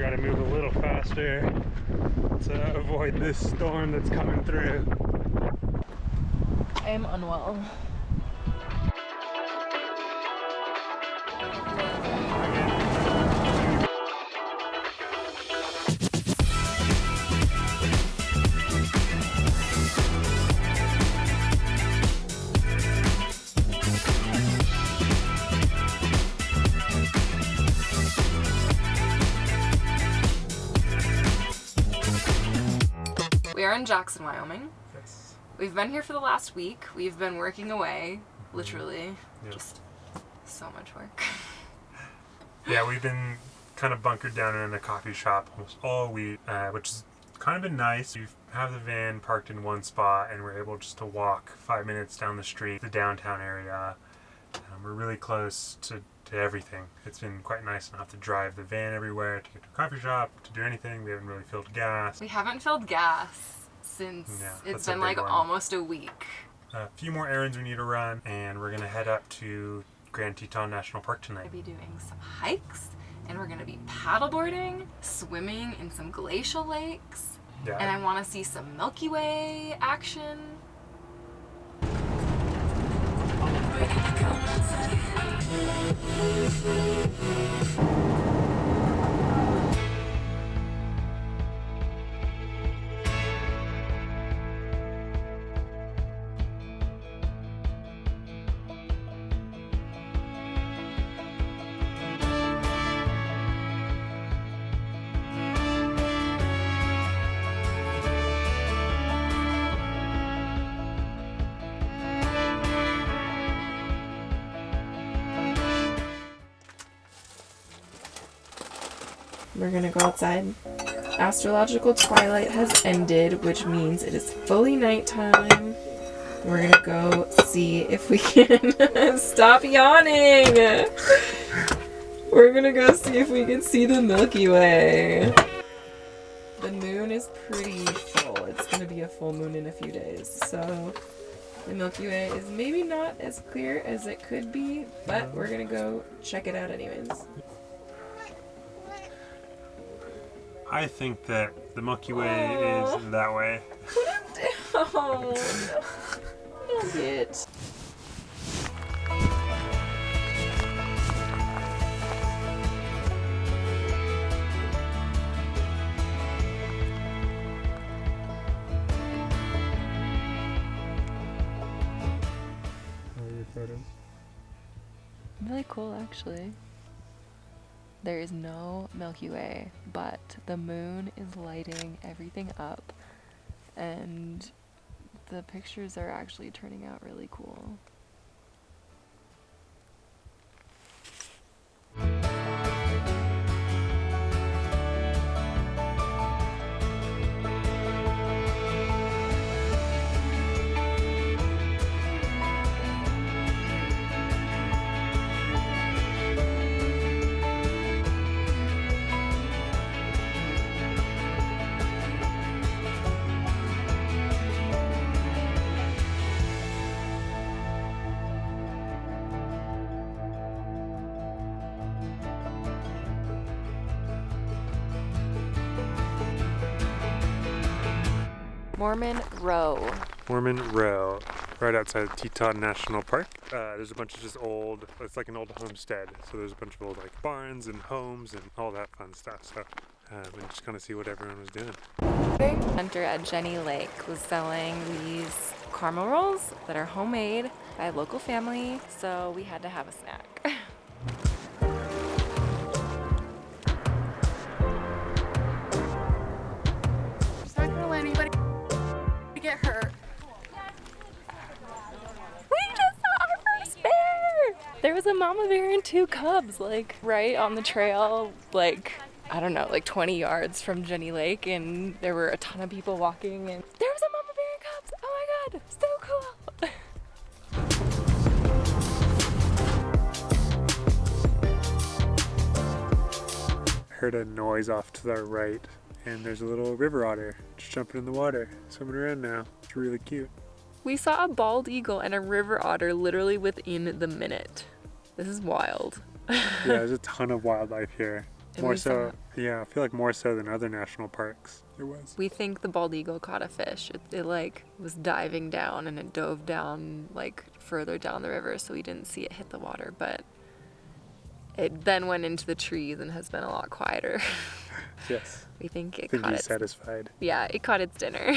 gotta move a little faster to avoid this storm that's coming through. I am unwell. We are in Jackson, Wyoming. Yes. We've been here for the last week. We've been working away, literally. Yep. Just so much work. Yeah, we've been kind of bunkered down in a coffee shop almost all week, which has kind of been nice. We have the van parked in one spot and we're able just to walk 5 minutes down the street, the downtown area. We're really close to everything. It's been quite nice not have to drive the van everywhere to get to a coffee shop, to do anything. We haven't really filled gas. We haven't filled gas since it's been like almost a week. A few more errands we need to run, and we're gonna head up to Grand Teton National Park tonight. We'll be doing some hikes, and we're gonna be paddleboarding, swimming in some glacial lakes, Yeah. and I want to see some Milky Way action. We're gonna go outside. Astrological twilight has ended, which means it is fully nighttime. We're gonna go see if we can stop yawning. We're gonna go see if we can see the Milky Way. The moon is pretty full. It's gonna be a full moon in a few days, so the Milky Way is maybe not as clear as it could be, but we're gonna go check it out anyways. I think that the Milky Way is that way. Put it down. Nugget. How are your photos? Really cool, actually. There is no Milky Way, but the moon is lighting everything up, and the pictures are actually turning out really cool. Mormon Row. Mormon Row, right outside Teton National Park. There's a bunch of just old, it's like an old homestead. So there's a bunch of old like barns and homes and all that fun stuff. So we just kind of see what everyone was doing. Hunter at Jenny Lake was selling these caramel rolls that are homemade by a local family, so we had to have a snack. It's not gonna let anybody get hurt. We just saw our first bear! There was a mama bear and 2 cubs, like, right on the trail, like, I don't know, like 20 yards from Jenny Lake, and there were a ton of people walking, and there was a mama bear and cubs! Oh my god, so cool! Heard a noise off to the right, and there's a little river otter just jumping in the water, swimming around now. It's really cute. We saw a bald eagle and a river otter literally within the minute. This is wild. Yeah, there's a ton of wildlife here. More so, yeah, I feel like more so than other national parks. It was. We think the bald eagle caught a fish. It like was diving down and it dove down like further down the river, so we didn't see it hit the water, but it then went into the trees and has been a lot quieter. Yes. We think it I think caught he's its satisfied. Yeah, it caught its dinner.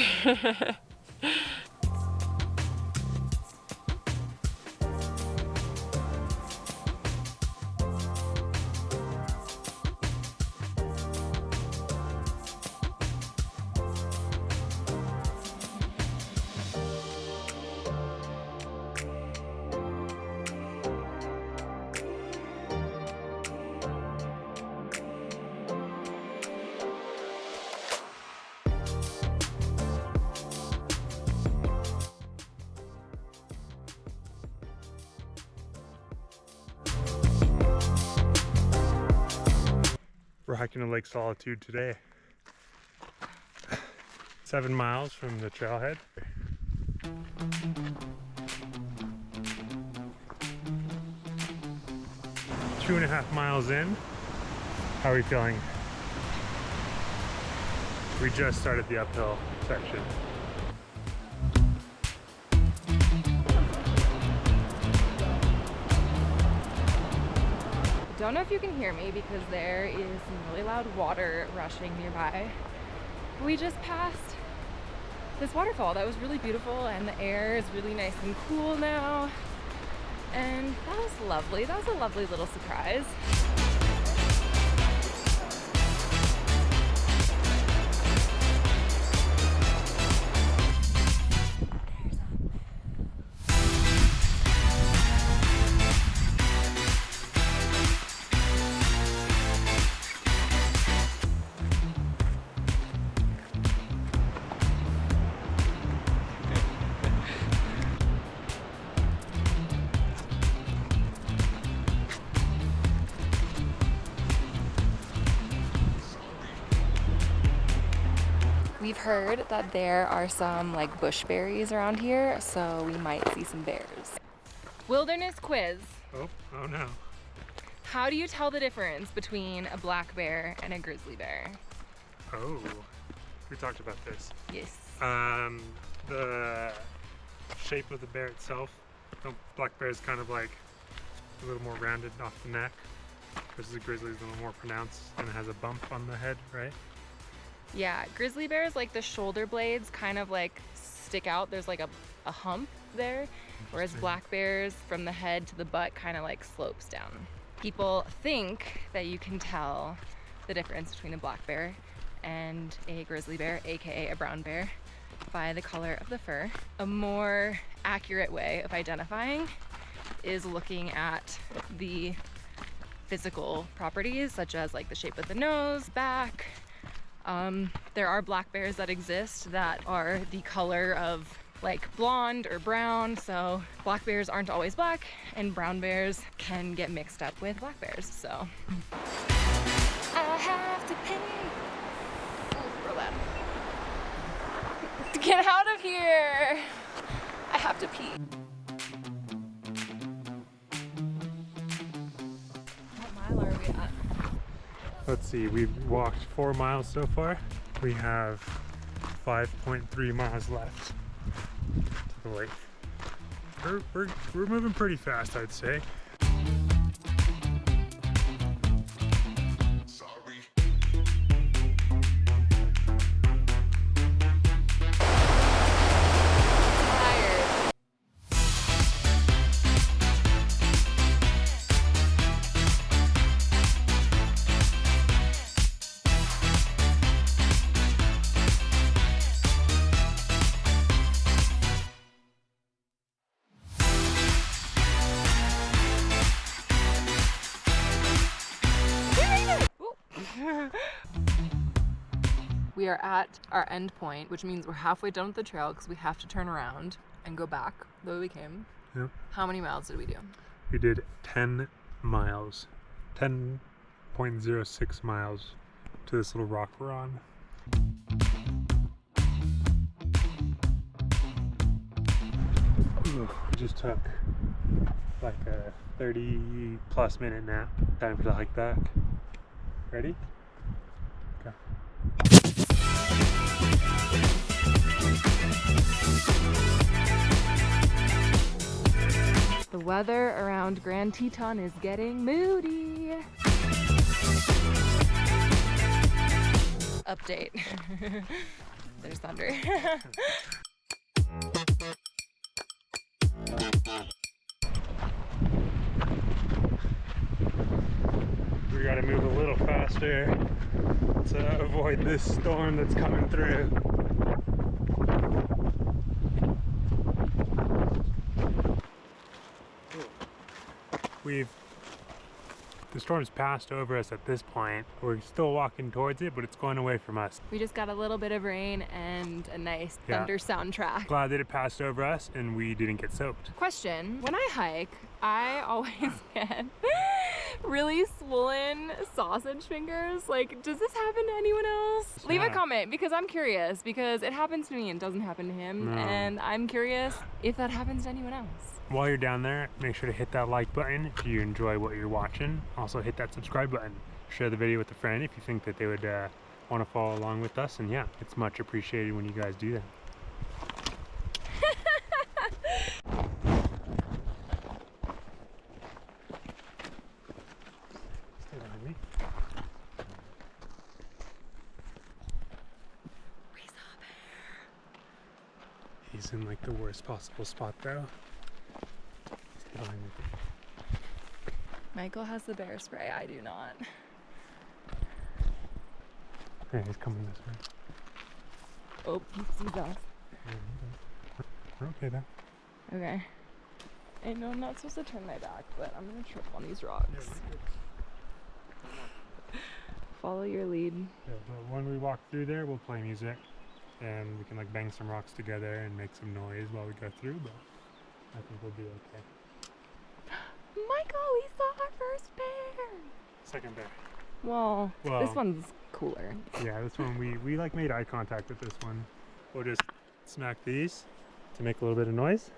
We're hiking to Lake Solitude today. 7 miles from the trailhead. Two and a half miles in. How are we feeling? We just started the uphill section. Don't know if you can hear me because there is some really loud water rushing nearby. We just passed this waterfall that was really beautiful, and the air is really nice and cool now. And that was lovely. That was a lovely little surprise. We've heard that there are some like bush berries around here, so we might see some bears. Wilderness quiz. Oh no. How do you tell the difference between a black bear and a grizzly bear? Oh, we talked about this. Yes. The shape of the bear itself. The black bear is kind of like a little more rounded off the neck, versus the grizzly is a little more pronounced and has a bump on the head, right? Yeah, grizzly bears, like the shoulder blades kind of like stick out. There's like a hump there, whereas black bears from the head to the butt kind of like slopes down. People think that you can tell the difference between a black bear and a grizzly bear, aka a brown bear, by the color of the fur. A more accurate way of identifying is looking at the physical properties, such as like the shape of the nose, back. There are black bears that exist that are the color of like blonde or brown, so black bears aren't always black, and brown bears can get mixed up with black bears, so. I have to pee. Ooh, roll out. Get out of here! I have to pee. What mile are we at? Let's see, we've walked 4 miles so far. We have 5.3 miles left to the lake. We're moving pretty fast, I'd say. We are at our end point, which means we're halfway done with the trail because we have to turn around and go back the way we came. Yep. How many miles did we do? We did 10 miles. 10.06 miles to this little rock we're on. We just took like a 30 plus minute nap. Time to hike back. Ready? Go. The weather around Grand Teton is getting moody. Update. There's thunder. We gotta move a little faster to avoid this storm that's coming through. The storm's passed over us at this point. We're still walking towards it, but it's going away from us. We just got a little bit of rain and a nice thunder soundtrack. Glad that it passed over us and we didn't get soaked. Question, when I hike, I always get really swollen sausage fingers. Like, does this happen to anyone else? Leave a comment because I'm curious, because it happens to me and doesn't happen to him. No. And I'm curious if that happens to anyone else. While you're down there, make sure to hit that like button if you enjoy what you're watching. Also hit that subscribe button. Share the video with a friend if you think that they would want to follow along with us. And yeah, it's much appreciated when you guys do that. Stay behind me. We saw a bear. He's in like the worst possible spot though. Stay behind me. Michael has the bear spray, I do not. Yeah, he's coming this way. Oh, he sees us. We're okay though. Okay. I know I'm not supposed to turn my back, but I'm gonna trip on these rocks. Follow your lead. Yeah, but when we walk through there, we'll play music and we can like bang some rocks together and make some noise while we go through, but I think we'll be okay. Michael, we saw our first bear! Second bear. Well, Well, this one's cooler. Yeah, this one we like made eye contact with this one. We'll just smack these to make a little bit of noise.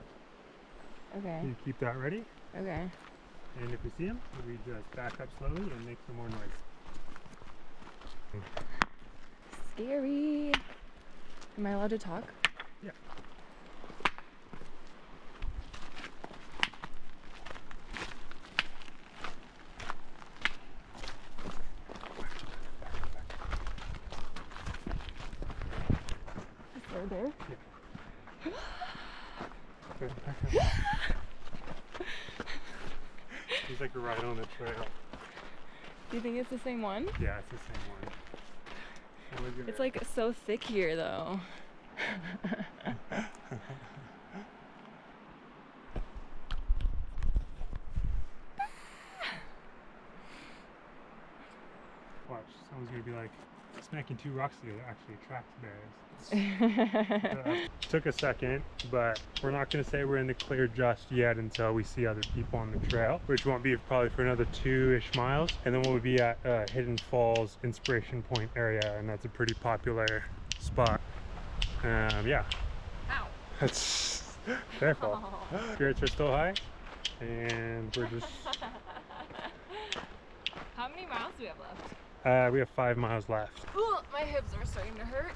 Okay. You keep that ready. Okay. And if we see him, we just back up slowly and make some more noise. Scary. Am I allowed to talk? Yeah. Is there a bear? He's like right on the trail. Do you think it's the same one? Yeah, it's the same one. It's like so thick here though. Watch, someone's gonna be like, smacking two rocks together actually attracts bears. Took a second, but we're not gonna say we're in the clear just yet until we see other people on the trail, which won't be probably for another 2-ish miles, and then we'll be at Hidden Falls Inspiration Point area, and that's a pretty popular spot. Yeah. Ow. That's careful. Spirits are still high, and we're just. How many miles do we have left? We have 5 miles left. Ooh, my hips are starting to hurt.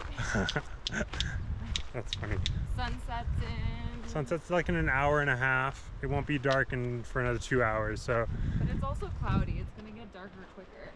That's funny. Sunset's in. Sunset's like in an hour and a half. It won't be dark for another 2 hours, so. But it's also cloudy. It's gonna get darker quicker.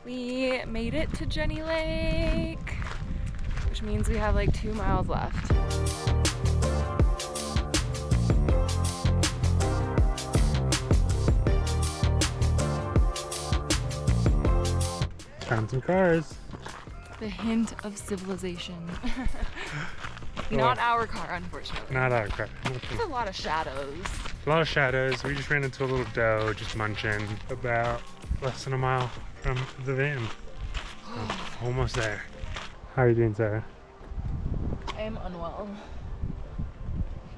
We made it to Jenny Lake, which means we have like 2 miles left. Found some cars. The hint of civilization. Not our car, unfortunately. Not our car. There's a lot of shadows. A lot of shadows. We just ran into a little doe just munching about less than a mile from the van. Almost there. How are you doing, Sarah? I am unwell.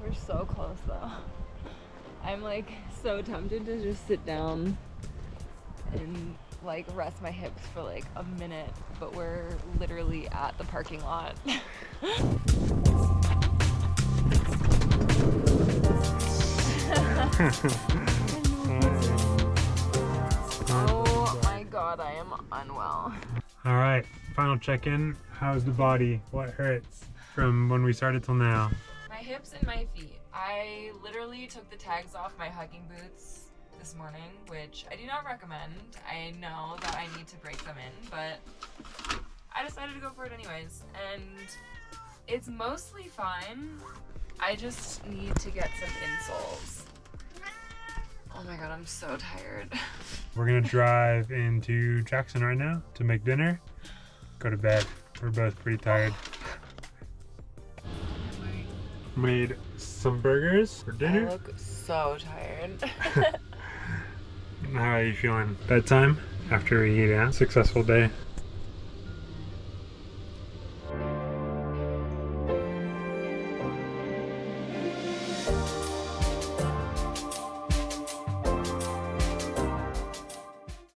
We're so close though. I'm like so tempted to just sit down and like rest my hips for like a minute, but we're literally at the parking lot. Oh my god, I am unwell. All right, final check-in. How's the body? What hurts from when we started till now? My hips and my feet. I literally took the tags off my hiking boots this morning, which I do not recommend. I know that I need to break them in, but I decided to go for it anyways, and it's mostly fine. I just need to get some insoles. Oh my god, I'm so tired. We're gonna drive into Jackson right now to make dinner, go to bed. We're both pretty tired. Made some burgers for dinner. I look so tired. How are you feeling? Bedtime after we eat out. Successful day.